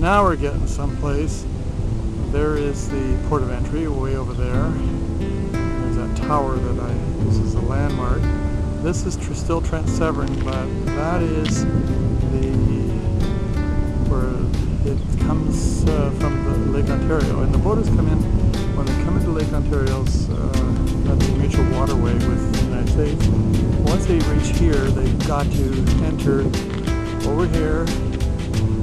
Now we're getting someplace. There is the port of entry way over there. There's that tower that this is a landmark. This is still Trent Severn, but that is where it comes from the Lake Ontario. And the boaters come in, when they come into Lake Ontario's the mutual waterway with the United States. Once they reach here, they've got to enter over here,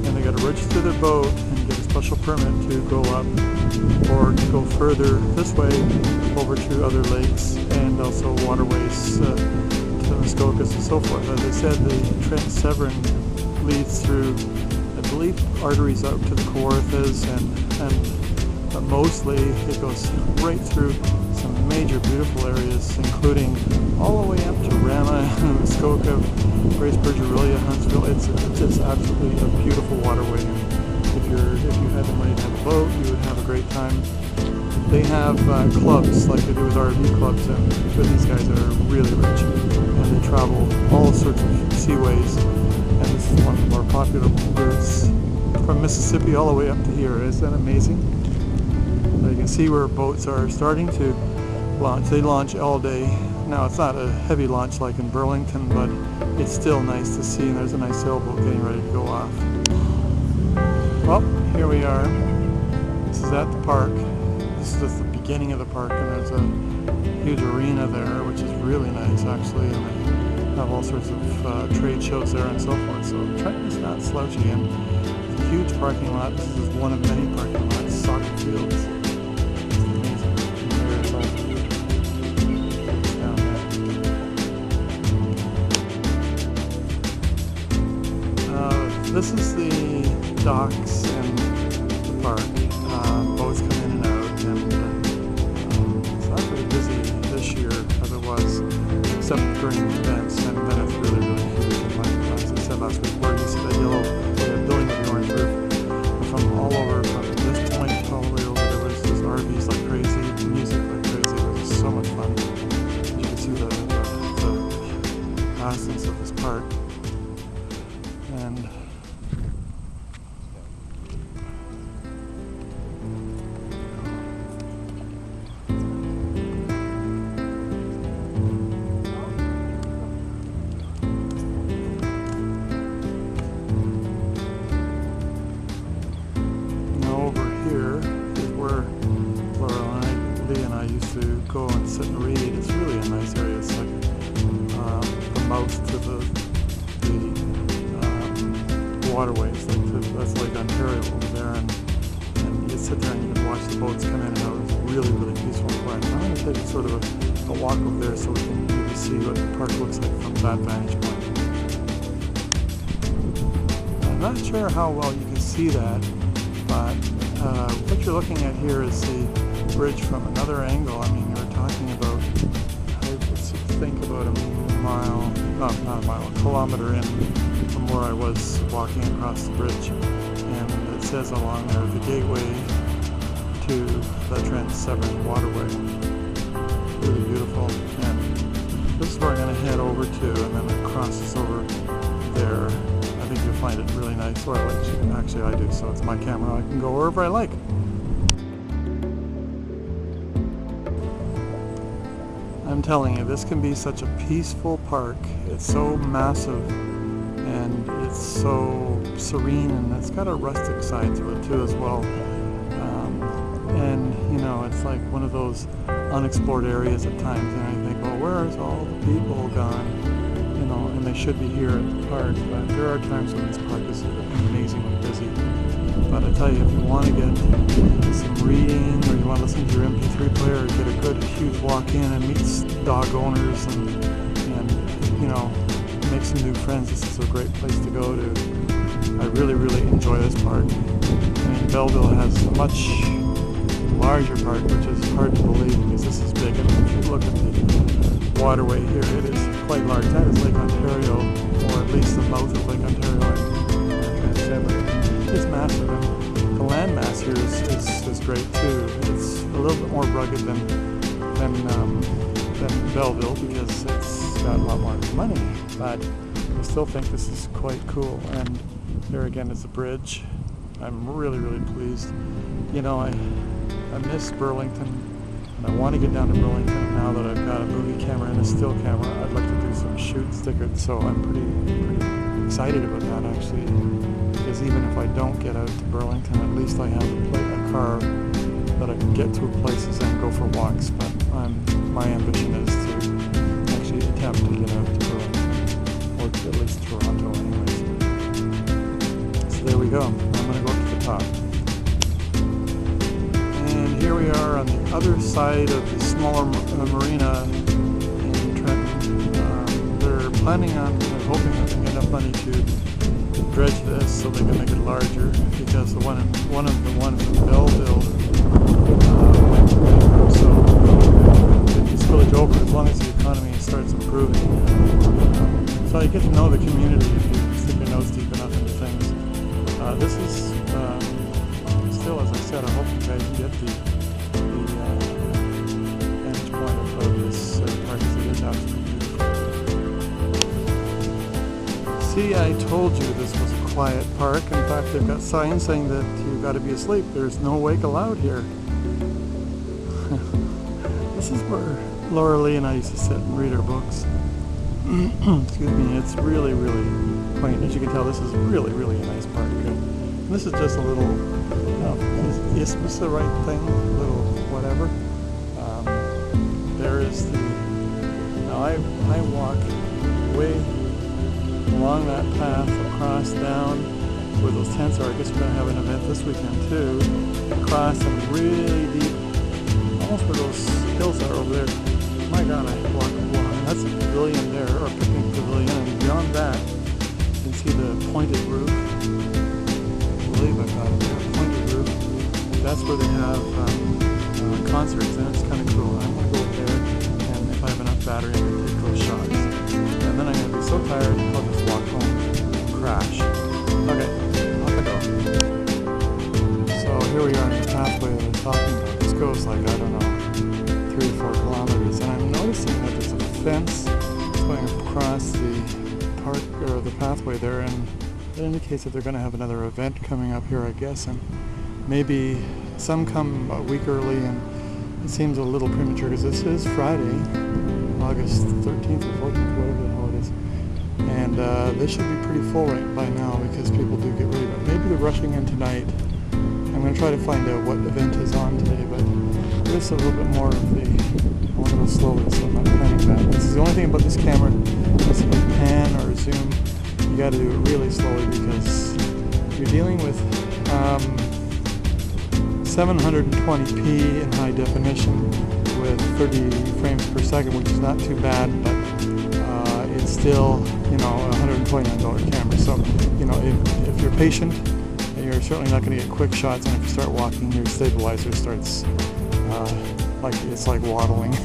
and they got to register their boat and get a special permit to go up or to go further this way over to other lakes and also waterways to Muskokas and so forth. As I said, the Trent Severn leads through, I believe, arteries out to the Kawarthas, but mostly it goes right through some major beautiful areas, including all the way up to Rama, Muskoka, Bracebridge, Aurelia, Huntsville. It's just absolutely a beautiful waterway. If you had the money to have a boat, you would have a great time. They have clubs like they do with RV clubs, and these guys are really rich, and they travel all sorts of seaways. And this is one of the more popular routes from Mississippi all the way up to here. Isn't that amazing? You can see where boats are starting to launch. They launch all day. Now it's not a heavy launch like in Burlington, but it's still nice to see, and there's a nice sailboat getting ready to go off. Well, here we are. This is at the park. This is just the beginning of the park, and there's a huge arena there, which is really nice actually, and they have all sorts of trade shows there and so forth. So Trenton is not slouchy, and it's a huge parking lot. This is one of many parking lots, soccer fields. This is the docks and the park. Boats come in and out, and it's not very busy this year as it was, except during events, and then it's really, really huge. And like as I said last week, where you see that yellow building with the orange roof, from all over, from this point all the way over, there was just RVs like crazy, music like crazy. It was so much fun. You can see the vastness of this park. And to go and sit and read. It's really a nice area. It's like from mouth to the waterways. That's Lake Ontario over there, and you sit there and you can watch the boats come in and out. It's really, really peaceful and quiet. I'm going to take sort of a walk over there so we can maybe see what the park looks like from that vantage point. I'm not sure how well you can see that, but what you're looking at here is the bridge from another angle. I mean, you're talking about, I think about a mile, not a mile, a kilometer in from where I was walking across the bridge, and it says along there the gateway to the Trent Severn waterway. Really beautiful, and this is where I'm going to head over to, and then it crosses over there. I think you'll find it really nice, or actually I do, so it's my camera. I can go wherever I like. I'm telling you, this can be such a peaceful park. It's so massive, and it's so serene, and it's got a rustic side to it too as well. And you know, it's like one of those unexplored areas at times, and I think, well, where's all the people gone? You know, and they should be here at the park, but there are times when this park is amazingly busy. But I tell you, if you want to get some reading, or you want to listen to your MP3 player, or get a good huge walk in and meet dog owners and you know, make some new friends, this is a great place to go to. I really, really enjoy this park. I mean, Belleville has a much larger park, which is hard to believe because this is big. I mean, if you look at the waterway here, it is quite large. That is Lake Ontario, or at least the mouth of Lake Ontario. It's massive, and the landmass here is great too. It's a little bit more rugged than Belleville because it's got a lot more money, but I still think this is quite cool. And there again is a bridge, I'm really, really pleased. You know, I miss Burlington, and I want to get down to Burlington now that I've got a movie camera and a still camera. I'd like to do some shoot stickers, so I'm pretty excited about that actually. Because even if I don't get out to Burlington, at least I have a car that I can get to places and go for walks. But my ambition is to actually attempt to get out to Burlington, or at least Toronto anyways. So there we go. I'm going to go up to the top. And here we are on the other side of the smaller marina in Trenton. They're planning on, they're hoping that they get enough money to dredge this so they can make it larger, because the one in Belleville went through, so it's really over as long as the economy starts improving. So you get to know the community if you stick your nose deep enough into things. This is still, as I said, I hope you guys get the vantage point of this park, because it is absolutely beautiful. See, I told you this was a quiet park. In fact, they've got signs saying that you've got to be asleep. There's no wake allowed here. This is where Laura Lee and I used to sit and read our books. Excuse me. It's really, really quaint. As you can tell, this is really, really a nice park. And this is just a little, is this the right thing? A little whatever. There is the, now I walk way along that path across down where those tents are. I guess we're going to have an event this weekend too. Across and really deep, almost where those hills are over there. My God, I walk along. That's a pavilion there, or a picnic pavilion, and beyond that, you can see the pointed roof. I believe I've got it there, pointed roof. That's where they have concerts, and it's kind of cool. I'm going to go there, and if I have enough battery, I'm going to take those shots. And then I'm going to be so tired, I'll just walk home and crash. Okay, off I go. So here we are on the pathway that I'm talking about. This goes like, I don't know, 3 or 4 kilometers. And I'm noticing that there's a fence going across the park, or the pathway there, and it indicates that they're going to have another event coming up here, I guess. And maybe some come a week early, and it seems a little premature because this is Friday, August 13th or 14th, whatever the hell it is. And they should be pretty full right by now because people do get ready. But maybe they're rushing in tonight. I'm going to try to find out what event is on today, but this is a little bit more of the, a little slowly, so I'm not planning that. This is the only thing about this camera, is if you pan or zoom, you got to do it really slowly because you're dealing with 720p in high definition with 30 frames per second, which is not too bad, but it's still, you know, a $129 camera. So, you know, if you're patient, you're certainly not going to get quick shots, and if you start walking, your stabilizer starts like it's like waddling,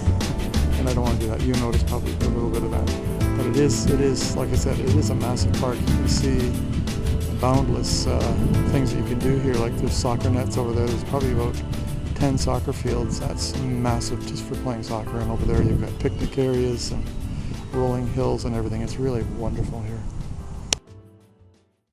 and I don't want to do that. You notice probably a little bit of that, but it is like I said, it is a massive park. You can see boundless things that you can do here. Like there's soccer nets over there. There's probably about 10 soccer fields. That's massive just for playing soccer. And over there you've got picnic areas and rolling hills and everything. It's really wonderful here.